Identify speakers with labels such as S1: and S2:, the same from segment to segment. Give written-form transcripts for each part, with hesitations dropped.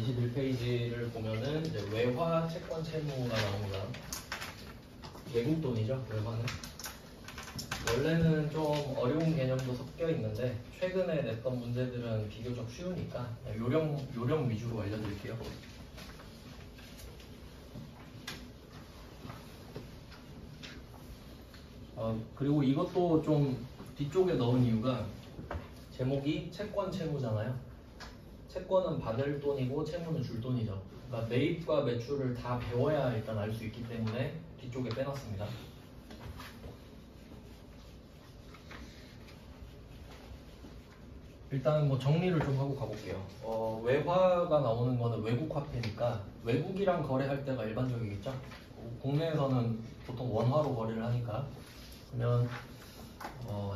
S1: 21페이지를 보면은 이제 외화 채권 채무가 나옵니다. 외국 돈이죠, 외화는. 원래는 좀 어려운 개념도 섞여 있는데 최근에 냈던 문제들은 비교적 쉬우니까 요령 위주로 알려드릴게요. 그리고 이것도 좀 뒤쪽에 넣은 이유가 제목이 채권 채무잖아요. 채권은 받을 돈이고 채무는 줄 돈이죠. 그러니까 매입과 매출을 다 배워야 일단 알 수 있기 때문에 뒤쪽에 빼놨습니다. 일단 뭐 정리를 좀 하고 가볼게요. 외화가 나오는 거는 외국 화폐니까 외국이랑 거래할 때가 일반적이겠죠. 국내에서는 보통 원화로 거래를 하니까. 그러면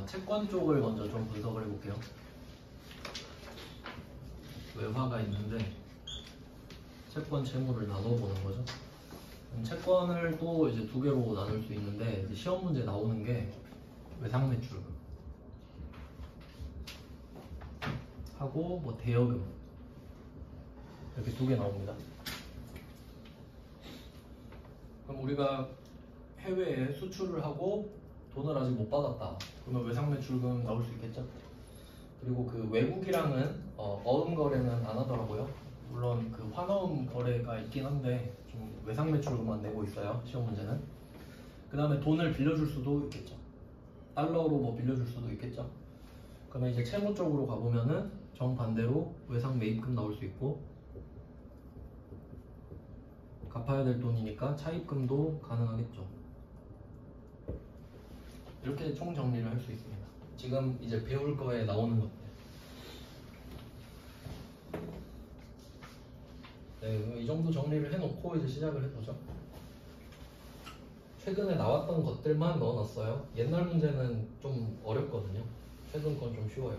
S1: 채권 쪽을 먼저 좀 분석을 해볼게요. 외화가 있는데 채권 채무를 나눠보는 거죠. 채권을 또 이제 두 개로 나눌 수 있는데 이제 시험 문제 나오는 게 외상 매출 하고 뭐 대여금 이렇게 두 개 나옵니다. 그럼 우리가 해외에 수출을 하고 돈을 아직 못 받았다. 그러면 외상 매출금 나올 수 있겠죠. 그리고 그 외국이랑은 어음 거래는 안 하더라고요. 물론 그 환어음 거래가 있긴 한데 좀 외상 매출금만 내고 있어요. 시험 문제는. 그 다음에 돈을 빌려줄 수도 있겠죠. 달러로 뭐 빌려줄 수도 있겠죠. 그러면 이제 채무 쪽으로 가보면은 정반대로 외상 매입금 나올 수 있고 갚아야 될 돈이니까 차입금도 가능하겠죠. 이렇게 총 정리를 할 수 있습니다. 지금 이제 배울 거에 나오는 것들. 네, 이 정도 정리를 해놓고 이제 시작을 해보죠. 최근에 나왔던 것들만 넣어놨어요. 옛날 문제는 좀 어렵거든요. 최근 건 좀 쉬워요.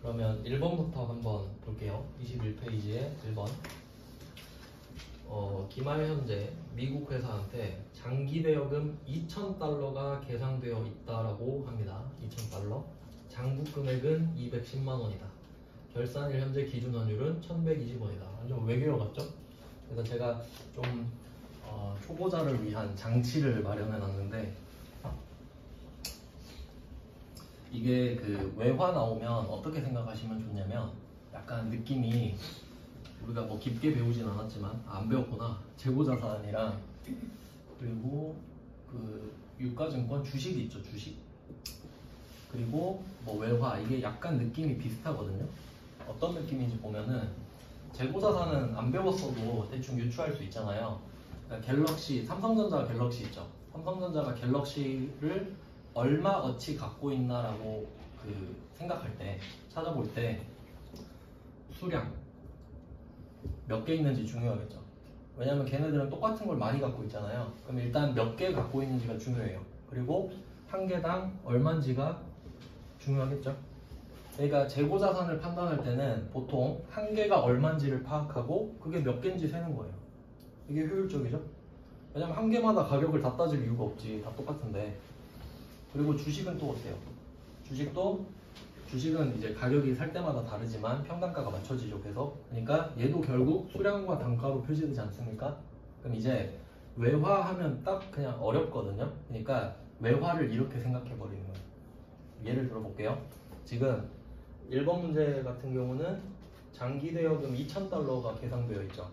S1: 그러면 1번부터 한번 볼게요. 21페이지에 1번. 기말 현재 미국 회사한테 장기 대여금 2,000달러가 계상되어 있다라고 합니다. 2,000달러. 장부 금액은 210만 원이다. 결산일 현재 기준 환율은 1,120원이다. 완전 외계어 같죠? 그래서 제가 좀 초보자를 위한 장치를 마련해 놨는데 이게 그 외화 나오면 어떻게 생각하시면 좋냐면 약간 느낌이 우리가 뭐 깊게 배우진 않았지만 안 배웠구나. 재고자산이랑 그리고 그 유가증권 주식이 있죠. 주식. 그리고 뭐 외화 이게 약간 느낌이 비슷하거든요. 어떤 느낌인지 보면은 재고자산은 안 배웠어도 대충 유추할 수 있잖아요. 그러니까 갤럭시, 삼성전자가 갤럭시 있죠. 삼성전자가 갤럭시를 얼마어치 갖고 있나라고 그 생각할 때 찾아볼 때 수량 몇 개 있는지 중요하겠죠. 왜냐면 걔네들은 똑같은 걸 많이 갖고 있잖아요. 그럼 일단 몇 개 갖고 있는지가 중요해요. 그리고 한 개당 얼마인지가 중요하겠죠. 그러니까 재고자산을 판단할 때는 보통 한 개가 얼마인지를 파악하고 그게 몇 개인지 세는 거예요. 이게 효율적이죠. 왜냐면 한 개마다 가격을 다 따질 이유가 없지. 다 똑같은데. 그리고 주식은 또 어때요? 주식은 이제 가격이 살 때마다 다르지만 평단가가 맞춰지죠. 계속. 그러니까 얘도 결국 수량과 단가로 표시되지 않습니까? 그럼 이제 외화하면 딱 그냥 어렵거든요. 그러니까 외화를 이렇게 생각해 버리는 거예요. 예를 들어 볼게요. 지금 1번 문제 같은 경우는 장기 대여금 2,000달러가 계상되어 있죠.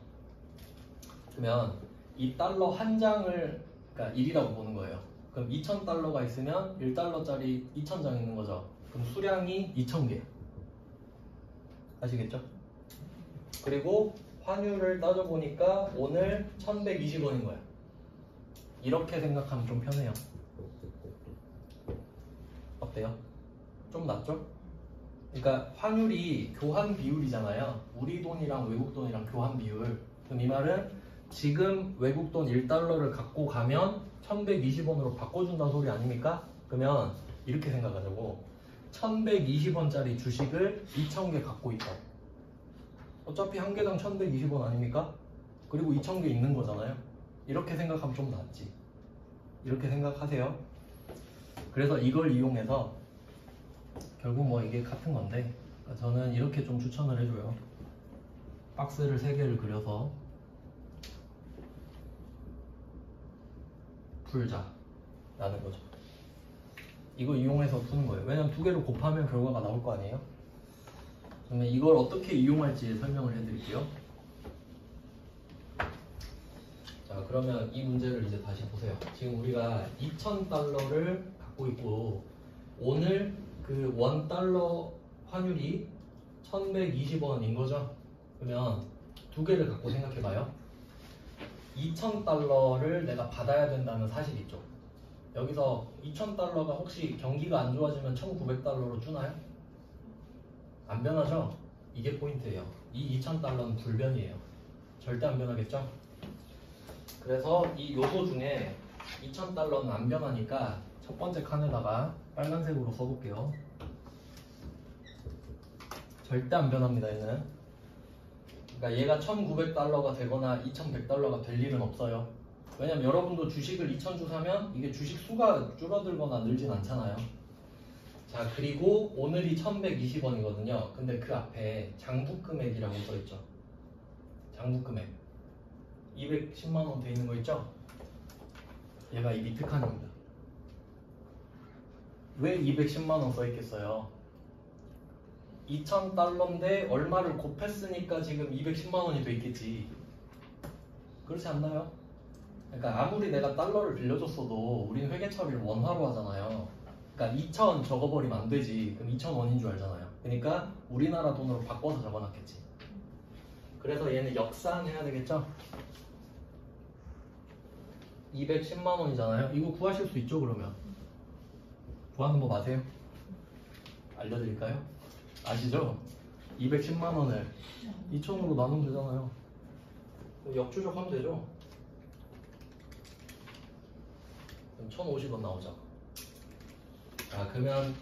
S1: 그러면 이 달러 한 장을 그러니까 1이라고 보는 거예요. 그럼 2,000달러가 있으면 1달러짜리 2,000장 있는 거죠. 그럼 수량이 2,000개. 아시겠죠? 그리고 환율을 따져보니까 오늘 1,120원인 거예요. 이렇게 생각하면 좀 편해요. 어때요? 좀 낫죠? 그러니까 환율이 교환 비율이잖아요. 우리 돈이랑 외국 돈이랑 교환 비율. 그럼 이 말은 지금 외국 돈 1달러를 갖고 가면 1,120원으로 바꿔준다는 소리 아닙니까? 그러면 이렇게 생각하자고. 1,120원짜리 주식을 2,000개 갖고 있다. 어차피 한 개당 1,120원 아닙니까? 그리고 2,000개 있는 거잖아요. 이렇게 생각하면 좀 낫지. 이렇게 생각하세요. 그래서 이걸 이용해서 결국 뭐 이게 같은 건데 저는 이렇게 좀 추천을 해줘요. 박스를 3개를 그려서 풀자라는 거죠. 이거 이용해서 푸는 거예요. 왜냐면 2개를 곱하면 결과가 나올 거 아니에요? 그러면 이걸 어떻게 이용할지 설명을 해드릴게요. 자, 그러면 이 문제를 이제 다시 보세요. 지금 우리가 2,000달러를 갖고 있고 오늘 그 $1 환율이 1,120원인 거죠. 그러면 2개를 갖고 생각해봐요. 2,000달러를 내가 받아야 된다는 사실 있죠. 여기서 2,000달러가 혹시 경기가 안 좋아지면 1,900달러로 주나요? 안 변하죠? 이게 포인트예요. 이 2,000달러는 불변이에요. 절대 안 변하겠죠? 그래서 이 요소 중에 2,000달러는 안 변하니까 첫 번째 칸에다가 빨간색으로 써볼게요. 절대 안 변합니다, 얘는. 그러니까 얘가 1,900달러가 되거나 2,100달러가 될 일은 없어요. 왜냐면 여러분도 주식을 2,000주 사면 이게 주식 수가 줄어들거나 늘진 않잖아요. 자, 그리고 오늘이 1,120원이거든요. 근데 그 앞에 장부금액이라고 써있죠. 장부금액 210만원 돼 있는 거 있죠? 얘가 이 밑에 칸입니다. 왜 210만원 써있겠어요? 2,000달러인데 얼마를 곱했으니까 지금 210만원이 돼 있겠지. 그렇지 않나요? 그러니까 아무리 내가 달러를 빌려줬어도 우리는 회계 처리를 원화로 하잖아요. 그러니까 2,000 적어버리면 안 되지. 그럼 2,000원인 줄 알잖아요. 그러니까 우리나라 돈으로 바꿔서 적어놨겠지. 그래서 얘는 역산해야 되겠죠? 210만원이잖아요. 이거 구하실 수 있죠, 그러면? 구하는 법 아세요? 알려드릴까요? 아시죠? 210만원을 2,000으로 나누면 되잖아요. 역추적하면 되죠? 그럼 1,050원 나오죠. 자, 그러면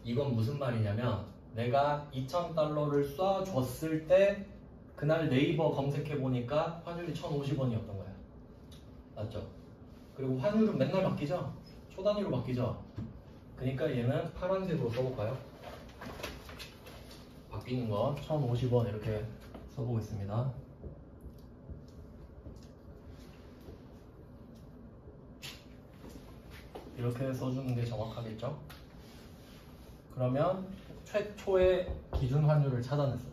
S1: 이건 무슨 말이냐면 내가 2,000달러를 쏴줬을 때 그날 네이버 검색해보니까 환율이 1,050원이었던 거야. 맞죠? 그리고 환율은 맨날 바뀌죠? 초 단위로 바뀌죠? 그러니까 얘는 파란색으로 써볼까요? 바뀌는 거 1,050원 이렇게 써보겠습니다. 이렇게 써주는 게 정확하겠죠? 그러면 최초의 기준 환율을 찾아냈어요.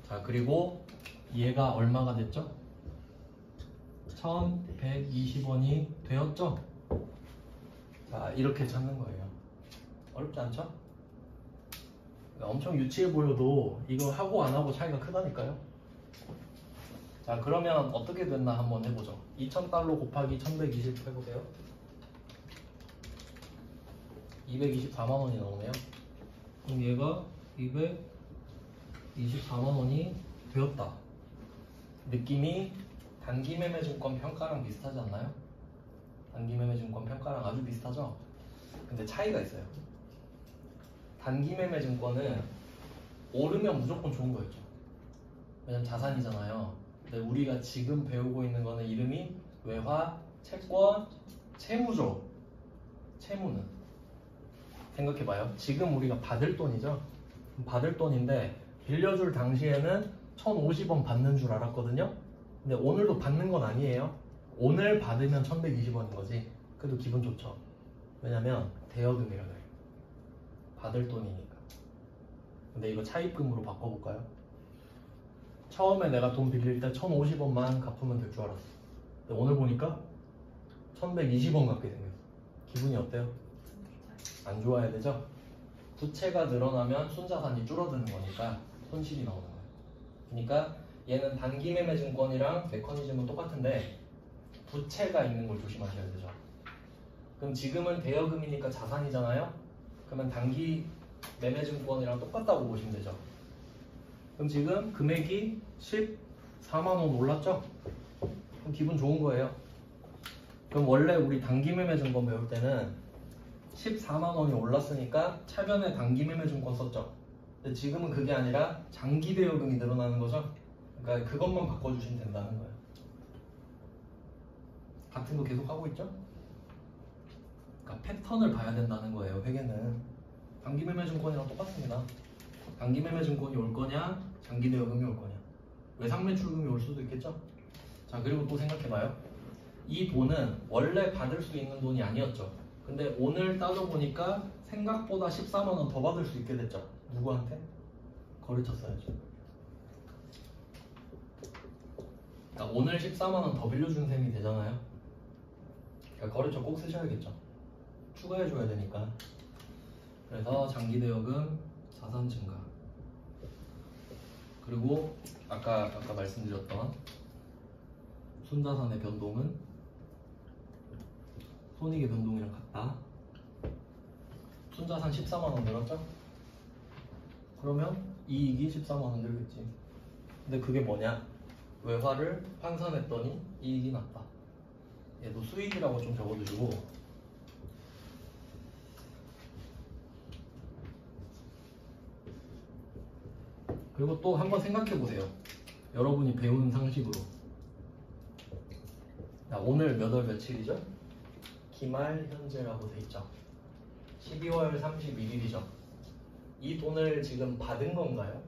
S1: 자, 그리고 얘가 얼마가 됐죠? 1,120원이 되었죠? 자, 이렇게 찾는 거예요. 어렵지 않죠? 엄청 유치해 보여도 이거 하고 안 하고 차이가 크다니까요. 자, 그러면 어떻게 됐나 한번 해보죠. 2,000달러 곱하기 1,120 해보세요. 224만원이 나오네요. 그럼 얘가 224만원이 되었다. 느낌이 단기매매증권 평가랑 비슷하지 않나요? 단기매매증권 평가랑 아주 비슷하죠? 근데 차이가 있어요. 단기매매증권은 오르면 무조건 좋은 거였죠. 왜냐면 자산이잖아요. 근데 우리가 지금 배우고 있는 거는 이름이 외화, 채권, 채무죠. 채무는 생각해봐요. 지금 우리가 받을 돈이죠. 받을 돈인데 빌려줄 당시에는 1,050원 받는 줄 알았거든요. 근데 오늘도 받는 건 아니에요. 오늘 받으면 1,120원인 거지. 그래도 기분 좋죠. 왜냐면 대여금이라 그래요. 받을 돈이니까. 근데 이거 차입금으로 바꿔볼까요? 처음에 내가 돈 빌릴 때 1,050원만 갚으면 될 줄 알았어. 근데 오늘 보니까 1,120원 갚게 생겼어. 기분이 어때요? 안 좋아야 되죠? 부채가 늘어나면 순자산이 줄어드는 거니까 손실이 나오는 거예요. 그러니까 얘는 단기매매증권이랑 메커니즘은 똑같은데 부채가 있는 걸 조심하셔야 되죠. 그럼 지금은 대여금이니까 자산이잖아요? 그러면 단기매매증권이랑 똑같다고 보시면 되죠. 그럼 지금 금액이 14만원 올랐죠? 그럼 기분 좋은 거예요. 그럼 원래 우리 단기매매증권 배울 때는 14만원이 올랐으니까 차변에 단기매매증권 썼죠. 근데 지금은 그게 아니라 장기대여금이 늘어나는 거죠. 그러니까 그것만 바꿔주시면 된다는 거예요. 같은 거 계속 하고 있죠? 그러니까 패턴을 봐야 된다는 거예요. 회계는 단기매매증권이랑 똑같습니다. 단기매매증권이 올 거냐 장기대여금이 올 거냐. 외상 매출금이 올 수도 있겠죠? 자, 그리고 또 생각해봐요. 이 돈은 원래 받을 수 있는 돈이 아니었죠. 근데 오늘 따져보니까 생각보다 14만 원 더 받을 수 있게 됐죠. 누구한테? 거래처 써야죠. 그러니까 오늘 14만 원 더 빌려준 셈이 되잖아요. 그러니까 거래처 꼭 쓰셔야겠죠. 추가해줘야 되니까. 그래서 장기대여금, 자산 증가. 그리고 아까 말씀드렸던 순자산의 변동은 손익의 변동이랑 같다. 순자산 14만 원 늘었죠? 그러면 이익이 14만 원 늘겠지. 근데 그게 뭐냐? 외화를 환산했더니 이익이 났다. 얘도 수익이라고 좀 적어두시고, 그리고 또 한번 생각해 보세요. 여러분이 배운 상식으로. 자, 오늘 몇 월 며칠이죠? 기말 현재라고 돼 있죠. 12월 31일이죠. 이 돈을 지금 받은 건가요?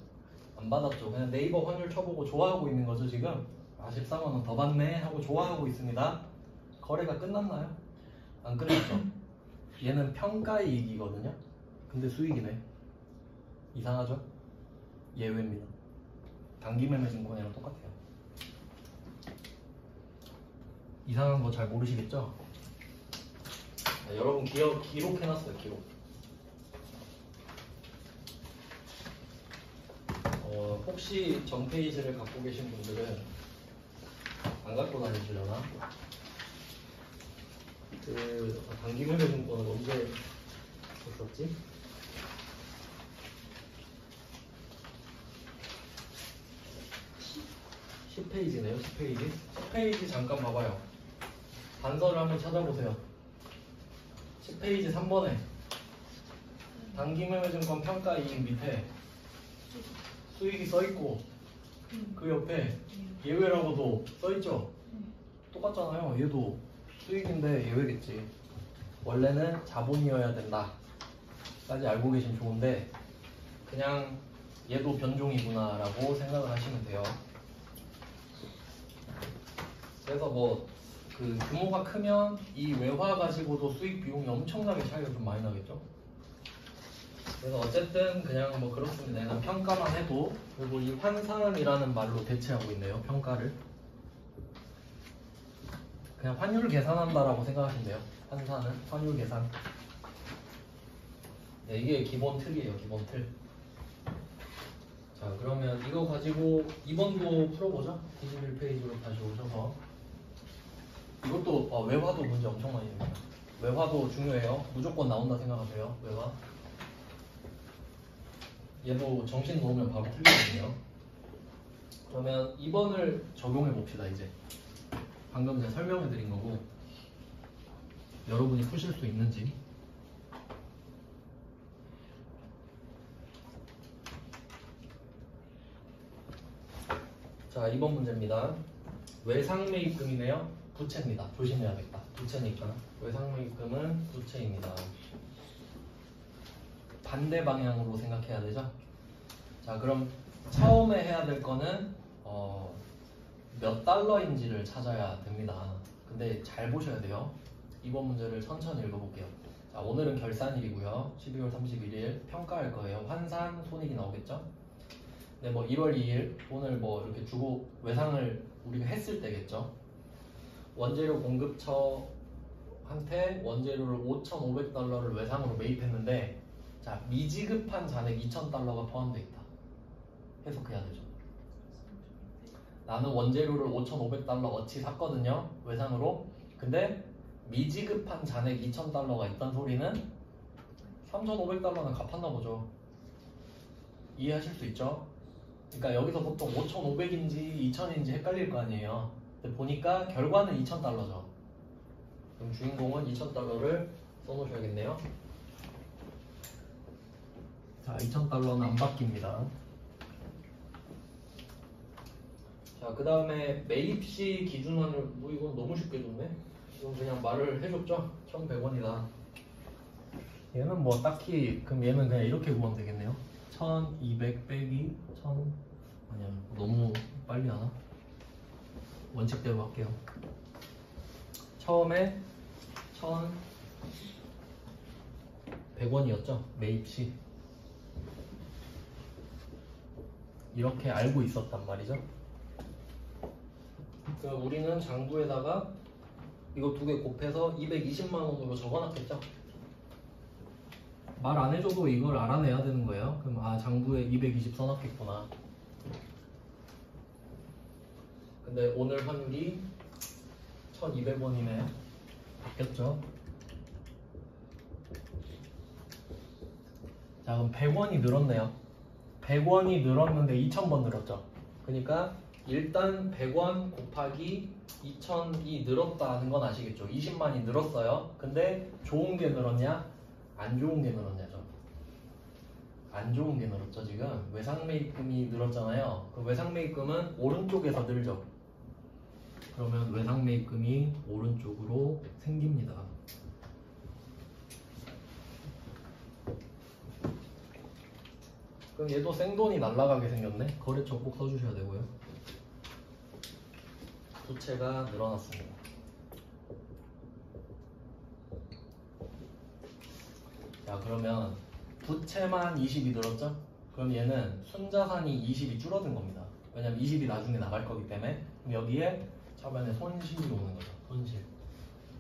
S1: 안 받았죠. 그냥 네이버 환율 쳐보고 좋아하고 있는 거죠 지금. 아, 14만 원 더 받네 하고 좋아하고 있습니다. 거래가 끝났나요? 안 끝났죠. 얘는 평가이익이거든요. 근데 수익이네. 이상하죠? 예외입니다. 단기매매 증권이랑 똑같아요. 이상한 거 잘 모르시겠죠? 네, 여러분 기록해놨어요. 기록. 혹시 전 페이지를 갖고 계신 분들은 안 갖고 다니시려나? 단기매매 증권은 언제 했었지? (10) 페이지네요. 10페이지. 10페이지 잠깐 봐봐요. 단서를 한번 찾아보세요. 10페이지 3번에 단기매매증권 평가이익 밑에 수익이 써있고 그 옆에 예외라고도 써있죠? 똑같잖아요. 얘도 수익인데 예외겠지. 원래는 자본이어야 된다 까지 알고 계시면 좋은데 그냥 얘도 변종이구나 라고 생각을 하시면 돼요. 그래서 뭐 그 규모가 크면 이 외화 가지고도 수익 비용이 엄청나게 차이가 좀 많이 나겠죠. 그래서 어쨌든 그냥 뭐 그렇습니다. 그냥 평가만 해도. 그리고 이 환산이라는 말로 대체하고 있네요. 평가를 그냥 환율 계산한다라고 생각하시면 돼요. 환산은 환율 계산. 네, 이게 기본 틀이에요. 기본 틀. 자, 그러면 이거 가지고 2번도 풀어보죠. 21페이지로 다시 오셔서. 이것도 외화도 문제 엄청 많이 됩니다. 외화도 중요해요. 무조건 나온다 생각하세요. 외화. 얘도 정신 놓으면 바로 틀리거든요. 그러면 2번을 적용해 봅시다. 이제 방금 제가 설명해 드린 거고 여러분이 푸실 수 있는지. 자, 2번 문제입니다. 외상매입금이네요. 부채입니다. 조심해야겠다. 부채니까. 외상매입금은 부채입니다. 반대 방향으로 생각해야 되죠. 자, 그럼 처음에 해야 될 거는 몇 달러인지를 찾아야 됩니다. 근데 잘 보셔야 돼요. 이번 문제를 천천히 읽어볼게요. 자, 오늘은 결산일이고요. 12월 31일 평가할 거예요. 환산 손익이 나오겠죠. 네, 뭐 1월 2일 돈을 뭐 이렇게 주고 외상을 우리가 했을 때겠죠. 원재료 공급처한테 원재료를 5,500달러를 외상으로 매입했는데, 자, 미지급한 잔액 2,000달러가 포함되어 있다. 해석해야 되죠. 나는 원재료를 5,500달러 어치 샀거든요. 외상으로. 근데 미지급한 잔액 2,000달러가 있단 소리는 3,500달러는 갚았나 보죠. 이해하실 수 있죠? 그러니까 여기서 보통 5,500인지 2,000인지 헷갈릴 거 아니에요. 근데 보니까 결과는 2,000달러죠. 그럼 주인공은 2,000달러를 써놓으셔야겠네요. 자, 2,000달러는 안 바뀝니다. 자, 그 다음에 매입시 기준원을 뭐 이건 너무 쉽게 줬네. 이건 그냥 말을 해줬죠. 1,100원이다. 얘는 뭐 딱히 그럼 얘는 그냥 이렇게 구하면 되겠네요. 1,200 빼기 1,000 아니야, 너무 빨리 원칙대로 할게요. 처음에 1,100원이었죠? 매입시. 이렇게 알고 있었단 말이죠. 그럼 우리는 장부에다가 이거 두 개 곱해서 220만 원으로 적어놨겠죠? 말 안 해줘도 이걸 알아내야 되는 거예요. 그럼 아, 장부에 220 써놨겠구나. 근데 오늘 환율이 1,200원이네요. 바뀌었죠? 자, 그럼 100원이 늘었네요. 100원이 늘었는데 2,000번 늘었죠. 그러니까 일단 100원 곱하기 2,000이 늘었다는 건 아시겠죠? 20만이 늘었어요. 근데 좋은 게 늘었냐? 안 좋은 게 늘었냐죠. 안 좋은 게 늘었죠. 지금 외상매입금이 늘었잖아요. 그 외상매입금은 오른쪽에서 늘죠. 그러면 외상매입금이 오른쪽으로 생깁니다. 그럼 얘도 생돈이 날아가게 생겼네. 거래처 꼭 써주셔야 되고요. 부채가 늘어났습니다. 자, 그러면 부채만 20이 늘었죠? 그럼 얘는 순자산이 20이 줄어든 겁니다. 왜냐면 20이 나중에 나갈 거기 때문에. 그럼 여기에 차변에 손실이 오는 거죠. 손실.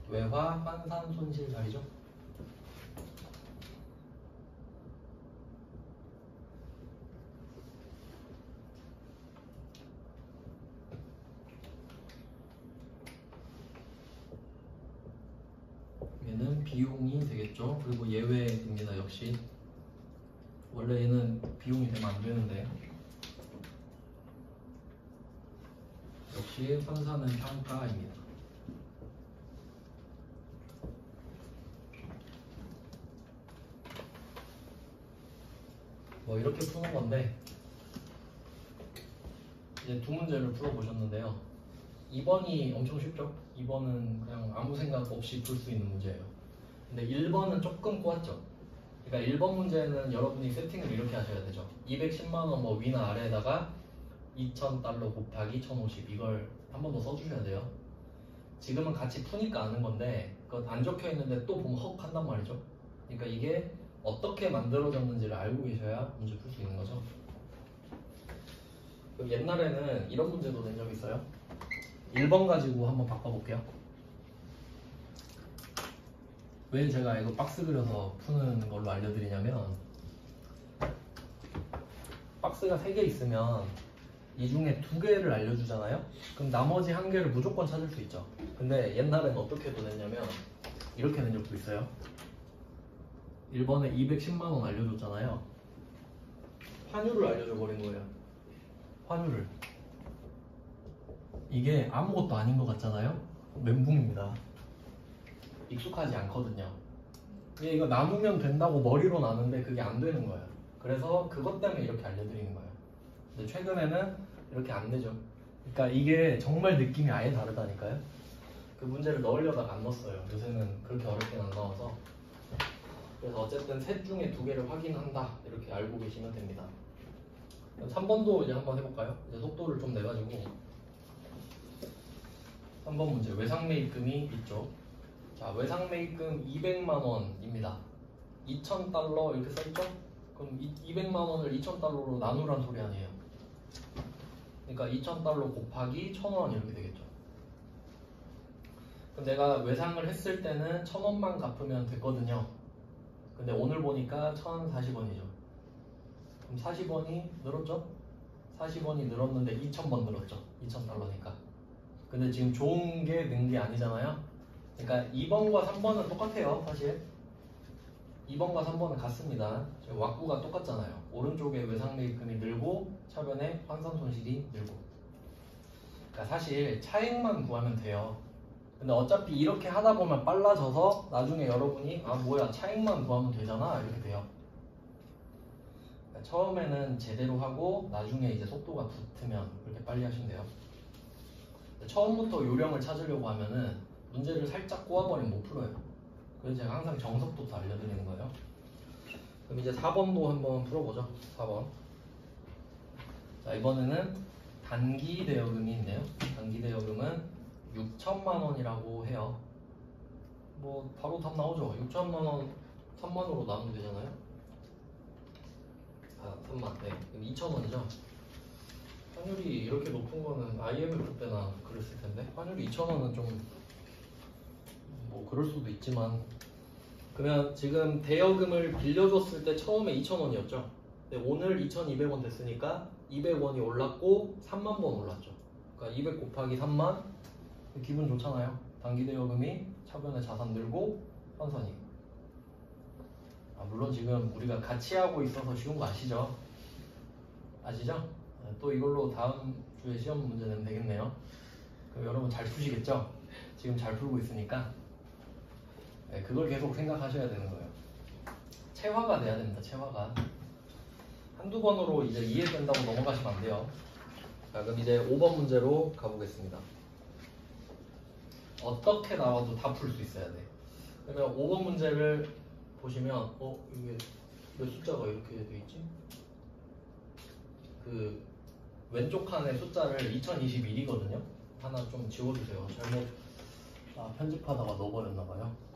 S1: 외화 환산 손실 자리죠. 얘는 비용이 되겠죠. 그리고 예외입니다. 역시 원래 얘는 비용이 되면 안 되는데 역시 환산은 평가입니다. 뭐 이렇게 푸는 건데 이제 두 문제를 풀어보셨는데요. 2번이 엄청 쉽죠? 2번은 그냥 아무 생각 없이 풀 수 있는 문제예요. 근데 1번은 조금 꼬았죠? 그러니까 1번 문제는 여러분이 세팅을 이렇게 하셔야 되죠. 210만원 뭐 위나 아래에다가 2,000달러 곱하기 1,050 이걸 한 번 더 써주셔야 돼요. 지금은 같이 푸니까 아는 건데 그건 안 적혀 있는데 또 보면 헉 한단 말이죠. 그러니까 이게 어떻게 만들어졌는지를 알고 계셔야 문제 풀 수 있는 거죠. 그럼 옛날에는 이런 문제도 낸 적 있어요. 1번 가지고 한번 바꿔볼게요. 왜 제가 이거 박스 그려서 푸는 걸로 알려드리냐면 박스가 3개 있으면 이 중에 2개를 알려주잖아요. 그럼 나머지 1개를 무조건 찾을 수 있죠. 근데 옛날엔 어떻게 냈냐면 이렇게 낸 적도 있어요. 1번에 210만원 알려줬잖아요. 환율을 알려줘 버린 거예요. 환율을. 이게 아무것도 아닌 것 같잖아요. 멘붕입니다. 익숙하지 않거든요. 이거 나누면 된다고 머리로 나는데 그게 안 되는 거예요. 그래서 그것 때문에 이렇게 알려드리는 거예요. 근데 최근에는 이렇게 안 되죠. 그러니까 이게 정말 느낌이 아예 다르다니까요. 그 문제를 넣으려다가 안 넣었어요. 요새는 그렇게 어렵게 안 나와서. 그래서 어쨌든 셋 중에 2개를 확인한다 이렇게 알고 계시면 됩니다. 3번도 이제 한번 해볼까요? 이제 속도를 좀 내가지고 3번 문제 외상매입금이 있죠. 자, 외상매입금 200만원입니다. 2,000달러 이렇게 써있죠? 그럼 200만원을 2,000달러로 나누란 소리 아니에요. 그러니까 2,000달러 곱하기 1,000원 이렇게 되겠죠. 그럼 내가 외상을 했을 때는 1,000원만 갚으면 됐거든요. 근데 오늘 보니까 1,040원이죠. 그럼 40원이 늘었죠? 40원이 늘었는데 2,000번 늘었죠. 2,000달러니까. 근데 지금 좋은 게 는 게 아니잖아요. 그러니까 2번과 3번은 똑같아요. 사실 2번과 3번은 같습니다. 지금 왁구가 똑같잖아요. 오른쪽에 외상매입금이 늘고 차변에 환산손실이 늘고. 그러니까 사실 차액만 구하면 돼요. 근데 어차피 이렇게 하다 보면 빨라져서 나중에 여러분이 아 뭐야 차액만 구하면 되잖아 이렇게 돼요. 그러니까 처음에는 제대로 하고 나중에 이제 속도가 붙으면 그렇게 빨리 하시면 돼요. 처음부터 요령을 찾으려고 하면은 문제를 살짝 꼬아버리면 못 풀어요. 그래서 제가 항상 정석부터 알려드리는 거예요. 그럼 이제 4번도 한번 풀어보죠. 4번. 자, 이번에는 단기 대여금이 있네요. 단기 대여금은 6천만 원이라고 해요. 뭐 바로 답 나오죠. 6천만 원 3만 원으로 나누면 되잖아요. 아 3만 네. 그럼 2천 원이죠. 환율이 이렇게 높은 거는 IMF 때나 그랬을 텐데 환율이 2천 원은 좀 뭐 그럴 수도 있지만 그러면 지금 대여금을 빌려줬을 때 처음에 2천 원이었죠. 근데 오늘 2,200원 됐으니까 200원이 올랐고 3만 번 올랐죠. 그러니까 200 곱하기 3만 기분 좋잖아요. 단기 대여금이 차변에 자산 늘고 환산이. 아, 물론 지금 우리가 같이 하고 있어서 쉬운 거 아시죠? 아시죠? 또 이걸로 다음 주에 시험 문제 내면 되겠네요. 그럼 여러분 잘 푸시겠죠? 지금 잘 풀고 있으니까 네, 그걸 계속 생각하셔야 되는 거예요. 체화가 돼야 됩니다. 체화가. 한두 번으로 이제 이해된다고 넘어가시면 안 돼요. 자, 그럼 이제 5번 문제로 가보겠습니다. 어떻게 나와도 다 풀 수 있어야 돼. 그러면 5번 문제를 보시면 이게 몇 숫자가 이렇게 돼 있지? 그 왼쪽 칸에 숫자를 2021이거든요. 하나 좀 지워주세요. 잘못 편집하다가 넣어버렸나봐요.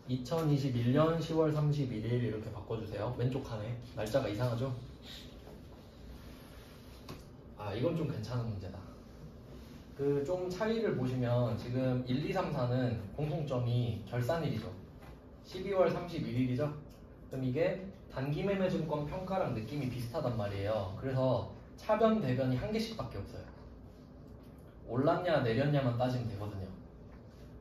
S1: 2021년 10월 31일 이렇게 바꿔주세요. 왼쪽 칸에 날짜가 이상하죠? 아 이건 좀 괜찮은 문제다. 그 좀 차이를 보시면 지금 1, 2, 3, 4는 공통점이 결산일이죠. 12월 31일이죠. 그럼 이게 단기매매증권 평가랑 느낌이 비슷하단 말이에요. 그래서 차변 대변이 한 개씩밖에 없어요. 올랐냐 내렸냐만 따지면 되거든요.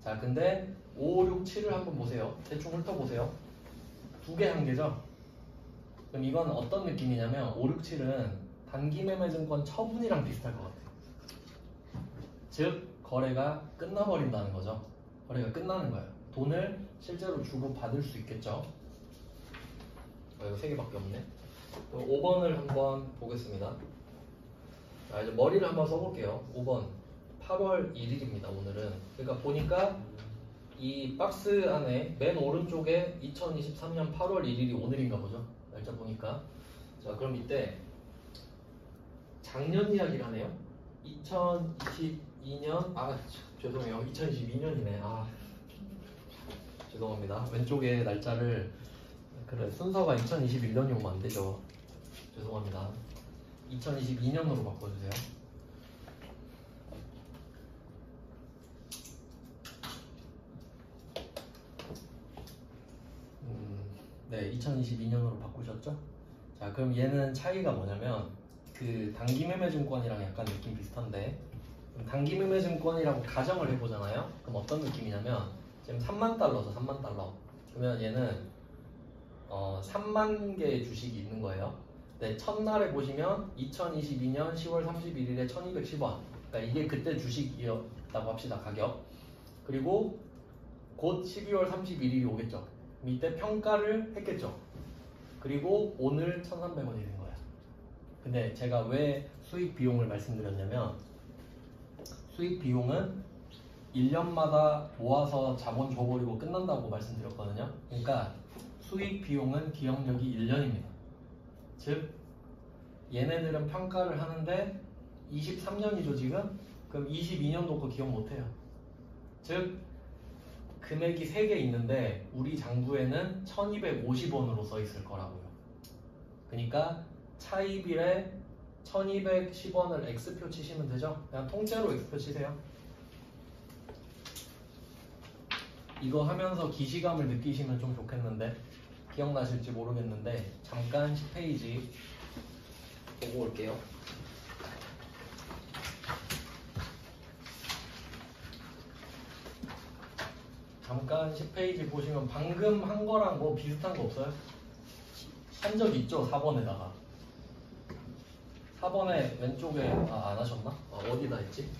S1: 자 근데 5, 6, 7을 한번 보세요. 대충 훑어보세요. 두 개 한 개죠. 그럼 이건 어떤 느낌이냐면 5, 6, 7은 단기매매증권 처분이랑 비슷할 것 같아요. 즉 거래가 끝나버린다는 거죠. 거래가 끝나는 거예요. 돈을 실제로 주고 받을 수 있겠죠. 이거 3개밖에 없네. 그럼 5번을 한번 보겠습니다. 자, 이제 머리를 한번 써볼게요. 5번 8월 1일입니다. 오늘은. 그러니까 보니까 이 박스 안에 맨 오른쪽에 2023년 8월 1일이 오늘인가 보죠. 날짜 보니까. 자 그럼 이때 작년 이야기를 하네요. 2022년 죄송해요. 2022년이네. 죄송합니다. 왼쪽에 날짜를 그래 순서가 2021년이 오면 안 되죠. 죄송합니다. 2022년으로 바꿔주세요. 네, 2022년으로 바꾸셨죠? 자, 그럼 얘는 차이가 뭐냐면 그 단기매매증권이랑 약간 느낌 비슷한데 단기매매증권이라고 가정을 해보잖아요. 그럼 어떤 느낌이냐면 지금 3만 달러죠. 3만 달러. 그러면 얘는 3만 개의 주식이 있는 거예요. 네, 첫날에 보시면 2022년 10월 31일에 1210원. 그러니까 이게 그때 주식이었다고 합시다. 가격. 그리고 곧 12월 31일이 오겠죠. 이때 평가를 했겠죠. 그리고 오늘 1,300원이 된 거야. 근데 제가 왜 수익 비용을 말씀드렸냐면 수익 비용은 1년마다 모아서 자본 줘버리고 끝난다고 말씀드렸거든요. 그러니까 수익 비용은 기억력이 1년입니다. 즉 얘네들은 평가를 하는데 23년이죠 지금? 그럼 22년도 거 기억 못해요. 즉 금액이 3개 있는데 우리 장부에는 1250원으로 써 있을 거라고요. 그러니까 차입일에 1210원을 X표 치시면 되죠? 그냥 통째로 X표 치세요. 이거 하면서 기시감을 느끼시면 좀 좋겠는데 기억나실지 모르겠는데 잠깐 10페이지 보고 올게요. 잠깐 10페이지 보시면 방금 한 거랑 뭐 비슷한 거 없어요? 한 적 있죠? 4번에다가 4번에 왼쪽에 안 하셨나? 어디다 했지?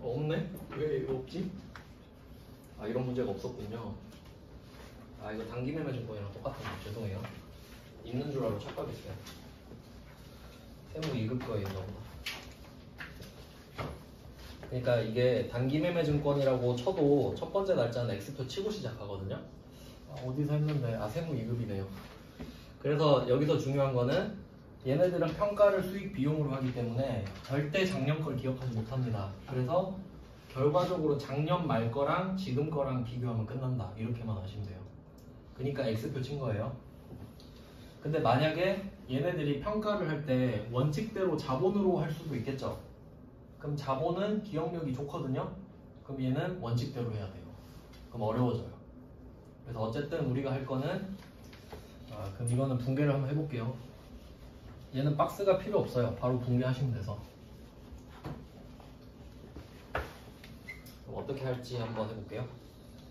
S1: 없네? 왜 이거 없지? 이런 문제가 없었군요. 이거 단기매매증권이랑 똑같은 거 죄송해요. 있는 줄 알고 착각했어요. 세무 2급 거에 있나 보다. 그러니까 이게 단기매매증권이라고 쳐도 첫 번째 날짜는 X표 치고 시작하거든요. 어디서 했는데 세무 2급이네요. 그래서 여기서 중요한 거는 얘네들은 평가를 수익 비용으로 하기 때문에 절대 작년 걸 기억하지 못합니다. 그래서 결과적으로 작년 말 거랑 지금 거랑 비교하면 끝난다. 이렇게만 하시면 돼요. 그러니까 X표 친 거예요. 근데 만약에 얘네들이 평가를 할 때 원칙대로 자본으로 할 수도 있겠죠. 그럼 자본은 기억력이 좋거든요. 그럼 얘는 원칙대로 해야 돼요. 그럼 어려워져요. 그래서 어쨌든 우리가 할 거는 그럼 이거는 붕괴를 한번 해볼게요. 얘는 박스가 필요 없어요. 바로 붕괴하시면 돼서. 그럼 어떻게 할지 한번 해볼게요.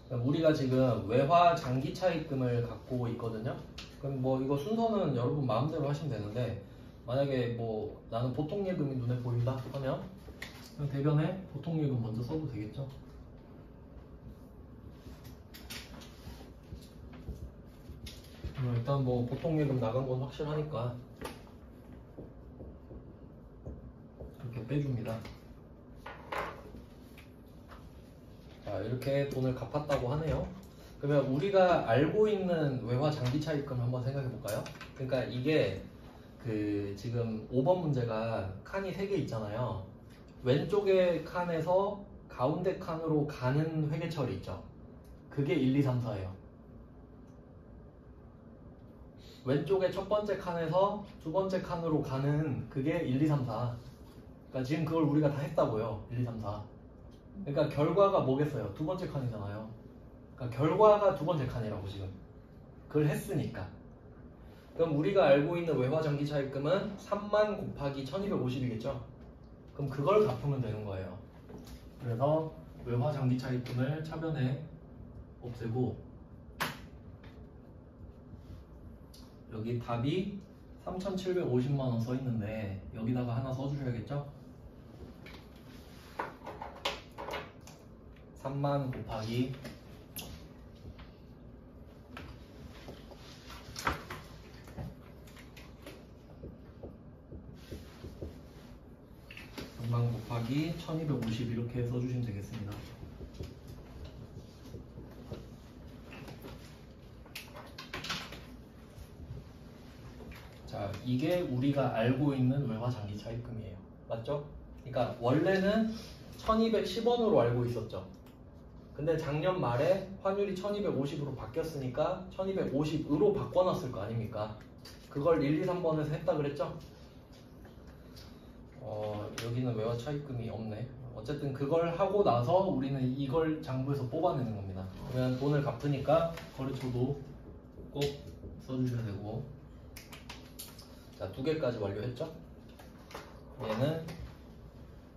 S1: 그럼 우리가 지금 외화 장기 차입금을 갖고 있거든요. 그럼 뭐 이거 순서는 여러분 마음대로 하시면 되는데, 만약에 뭐 나는 보통 예금이 눈에 보인다 하면 그냥 대변에 보통 예금 먼저 써도 되겠죠. 일단 뭐 보통 예금 나간 건 확실하니까 이렇게 빼줍니다. 자, 이렇게 돈을 갚았다고 하네요. 그러면 우리가 알고 있는 외화 장기 차입금 한번 생각해 볼까요? 그러니까 이게 그 지금 5번 문제가 칸이 3개 있잖아요. 왼쪽의 칸에서 가운데 칸으로 가는 회계처리 있죠. 그게 1, 2, 3, 4예요. 왼쪽의 첫 번째 칸에서 두 번째 칸으로 가는 그게 1, 2, 3, 4. 그러니까 지금 그걸 우리가 다 했다고요. 1, 2, 3, 4. 그러니까 결과가 뭐겠어요? 두 번째 칸이잖아요. 그러니까 결과가 두 번째 칸이라고 지금. 그걸 했으니까. 그럼 우리가 알고 있는 외화장기 차입금은 3만 곱하기 1250이겠죠? 그럼 그걸 갚으면 되는 거예요. 그래서 외화장기 차입금을 차변에 없애고 여기 답이 3,750만원 써 있는데 여기다가 하나 써주셔야겠죠? 3만 곱하기 3만 곱하기 1250 이렇게 써주시면 되겠습니다. 자, 이게 우리가 알고 있는 외화장기 차입금이에요. 맞죠? 그러니까 원래는 1210원으로 알고 있었죠. 근데 작년 말에 환율이 1250으로 바뀌었으니까 1250으로 바꿔놨을 거 아닙니까? 그걸 1, 2, 3번에서 했다 그랬죠? 여기는 외화 차입금이 없네. 어쨌든 그걸 하고 나서 우리는 이걸 장부에서 뽑아내는 겁니다. 그러면 돈을 갚으니까 거래처도 꼭 써주셔야 되고. 자, 2개까지 완료했죠? 얘는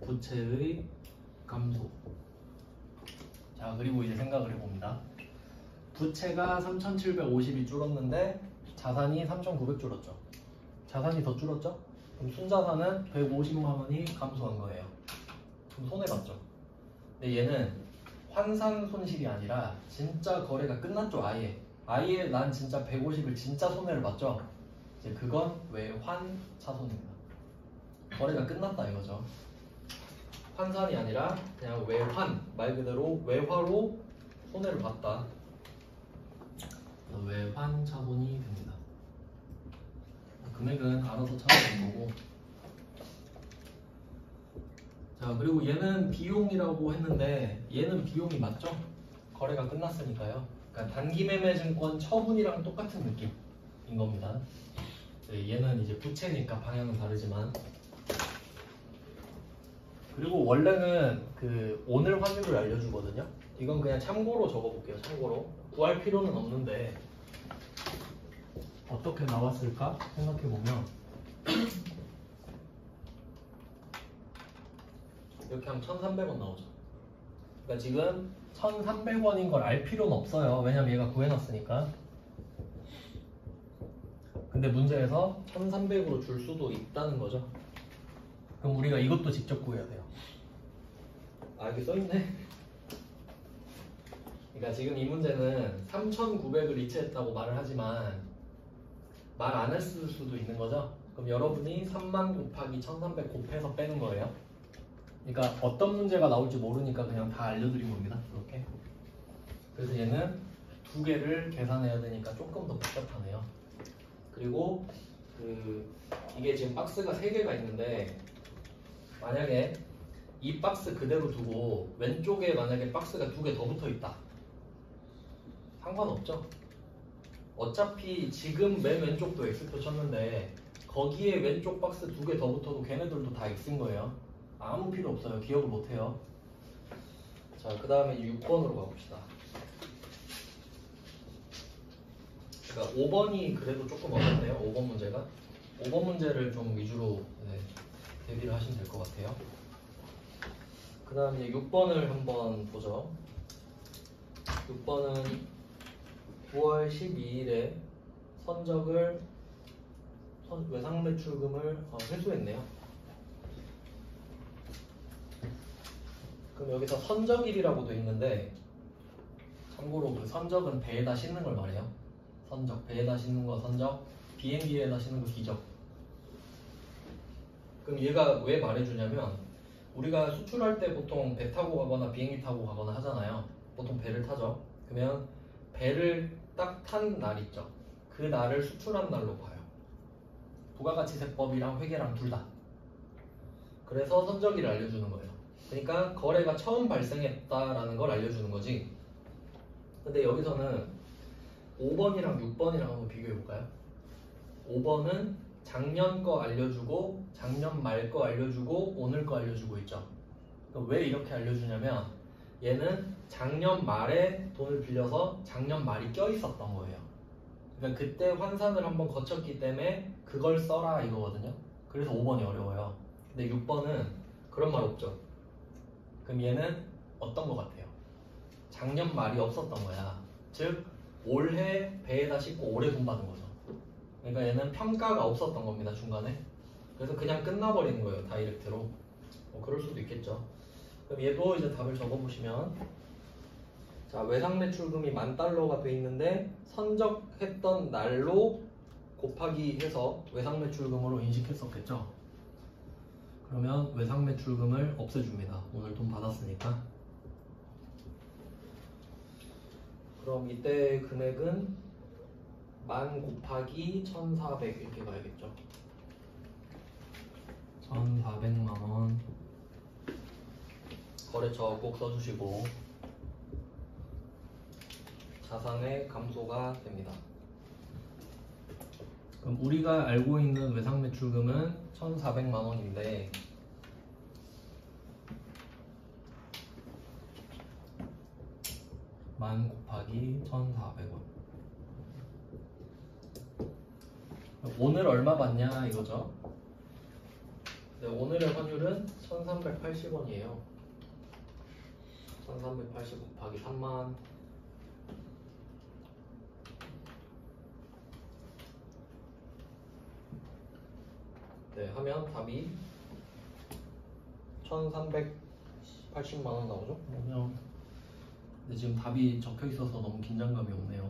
S1: 부채의 감소. 자, 그리고 이제 생각을 해봅니다. 부채가 3,750이 줄었는데 자산이 3,900 줄었죠. 자산이 더 줄었죠? 그럼 순자산은 150만원이 감소한 거예요. 그럼 손해봤죠. 근데 얘는 환산 손실이 아니라 진짜 거래가 끝났죠. 아예 난 진짜 150을 진짜 손해를 봤죠. 이제 그건 외환 차손입니다. 거래가 끝났다 이거죠. 환산이 아니라 그냥 외환, 말 그대로 외화로 손해를 봤다. 외환 차손이 됩니다. 금액은 알아서 찾아낼 거고. 자, 그리고 얘는 비용이라고 했는데 얘는 비용이 맞죠? 거래가 끝났으니까요. 그러니까 단기매매증권 처분이랑 똑같은 느낌인 겁니다. 얘는 이제 부채니까 방향은 다르지만. 그리고 원래는 그 오늘 환율을 알려주거든요. 이건 그냥 참고로 적어볼게요. 참고로 구할 필요는 없는데 어떻게 나왔을까 생각해보면 이렇게 하면 1,300원 나오죠. 그러니까 지금 1,300원인 걸 알 필요는 없어요. 왜냐면 얘가 구해놨으니까. 근데 문제에서 1,300으로 줄 수도 있다는 거죠. 그럼 우리가 이것도 직접 구해야 돼요. 여기 써있네. 그러니까 지금 이 문제는 3,900을 이체했다고 말을 하지만 말 안 했을 수도 있는 거죠. 그럼 여러분이 3만 곱하기 1,300 곱해서 빼는 거예요. 그러니까 어떤 문제가 나올지 모르니까 그냥 다 알려드린 겁니다. 그렇게. 그래서 얘는 2개를 계산해야 되니까 조금 더 복잡하네요. 그리고 이게 지금 박스가 3개가 있는데 만약에 이 박스 그대로 두고 왼쪽에 만약에 박스가 2개 더 붙어 있다. 상관없죠? 어차피 지금 맨 왼쪽도 X표 쳤는데 거기에 왼쪽 박스 2개 더 붙어도 걔네들도 다 X인 거예요. 아무 필요 없어요. 기억을 못해요. 자, 그 다음에 6번으로 가봅시다. 그러니까 5번이 그래도 조금 어렵네요. 5번 문제가. 5번 문제를 좀 위주로 대비를 하시면 될 것 같아요. 그 다음에 6번을 한번 보죠. 6번은 9월 12일에 선적을 외상매출금을 회수했네요. 그럼 여기서 선적일이라고 돼 있는데 참고로 그 선적은 배에다 싣는 걸 말해요. 선적, 배에다 싣는 거 선적, 비행기에다 싣는 거 기적. 그럼 얘가 왜 말해주냐면 우리가 수출할 때 보통 배 타고 가거나 비행기 타고 가거나 하잖아요. 보통 배를 타죠. 그러면 배를 딱 탄 날 있죠. 그 날을 수출한 날로 봐요. 부가가치세법이랑 회계랑 둘 다. 그래서 선적일을 알려주는 거예요. 그러니까 거래가 처음 발생했다라는 걸 알려주는 거지. 근데 여기서는 5번이랑 6번이랑 한번 비교해볼까요? 5번은 작년 거 알려주고 작년 말 거 알려주고 오늘 거 알려주고 있죠. 왜 이렇게 알려주냐면 얘는 작년 말에 돈을 빌려서 작년 말이 껴있었던 거예요. 그러니까 그때 환산을 한번 거쳤기 때문에 그걸 써라 이거거든요. 그래서 5번이 어려워요. 근데 6번은 그런 말 없죠. 그럼 얘는 어떤 거 같아요? 작년 말이 없었던 거야. 즉 올해 배에다 싣고 올해 돈 받은 거죠. 그러니까 얘는 평가가 없었던 겁니다. 중간에. 그래서 그냥 끝나버리는 거예요. 다이렉트로. 그럴 수도 있겠죠. 그럼 얘도 이제 답을 적어보시면 자, 외상매출금이 $10,000가 돼 있는데 선적했던 날로 곱하기 해서 외상매출금으로 인식했었겠죠. 그러면 외상매출금을 없애줍니다. 오늘 돈 받았으니까. 그럼 이때 금액은 10,000 곱하기 1,400 이렇게 가야겠죠. 1,400만원 거래처 꼭 써주시고 자산의 감소가 됩니다. 그럼 우리가 알고 있는 외상매출금은 1,400만원인데 10,000 곱하기 1,400원. 오늘 얼마 받냐 이거죠. 네, 오늘의 환율은 1,380원이에요. 1,380 곱하기 3만 네, 하면 답이 1,380만원 나오죠? 근데 지금 답이 적혀 있어서 너무 긴장감이 없네요.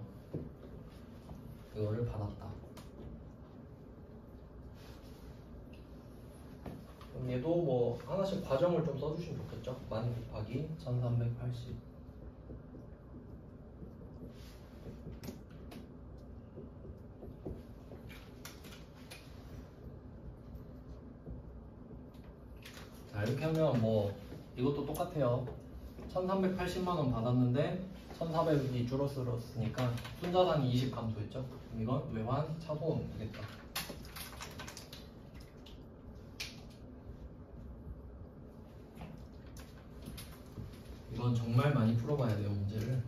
S1: 이거를 받았다. 그럼 얘도 뭐 하나씩 과정을 좀 써주시면 좋겠죠? 10,000 곱하기 1,380. 자, 이렇게 하면 뭐 이것도 똑같아요. 1,380만원 받았는데 1,400이 줄었으니까 순자산이 20 감소했죠? 그럼 이건 외환 차손 되겠다. 이건 정말 많이 풀어봐야 돼요, 문제를.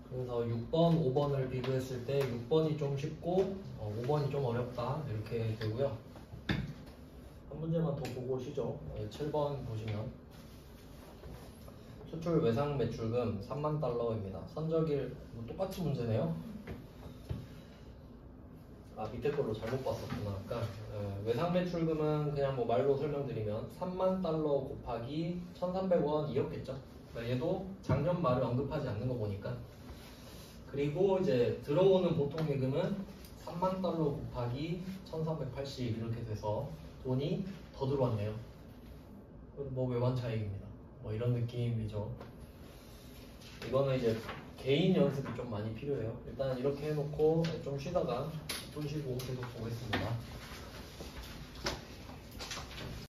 S1: 그래서 6번, 5번을 비교했을 때 6번이 좀 쉽고 5번이 좀 어렵다 이렇게 되고요. 한 문제만 더 보고 오시죠. 7번 보시면 수출 외상 매출금 3만 달러입니다. 선적일 똑같은 문제네요. 아, 밑에 걸로 잘못 봤었구나. 아까 외상 매출금은 그냥 뭐 말로 설명드리면 3만 달러 곱하기 1,300원이었겠죠. 그러니까 얘도 작년 말을 언급하지 않는 거 보니까. 그리고 이제 들어오는 보통 예금은 3만 달러 곱하기 1,380 이렇게 돼서 돈이 더 들어왔네요. 뭐 외환 차익입니다. 뭐 이런 느낌이죠. 이거는 이제 개인 연습이 좀 많이 필요해요. 일단 이렇게 해놓고 좀 쉬다가 10분 쉬고 계속 보겠습니다.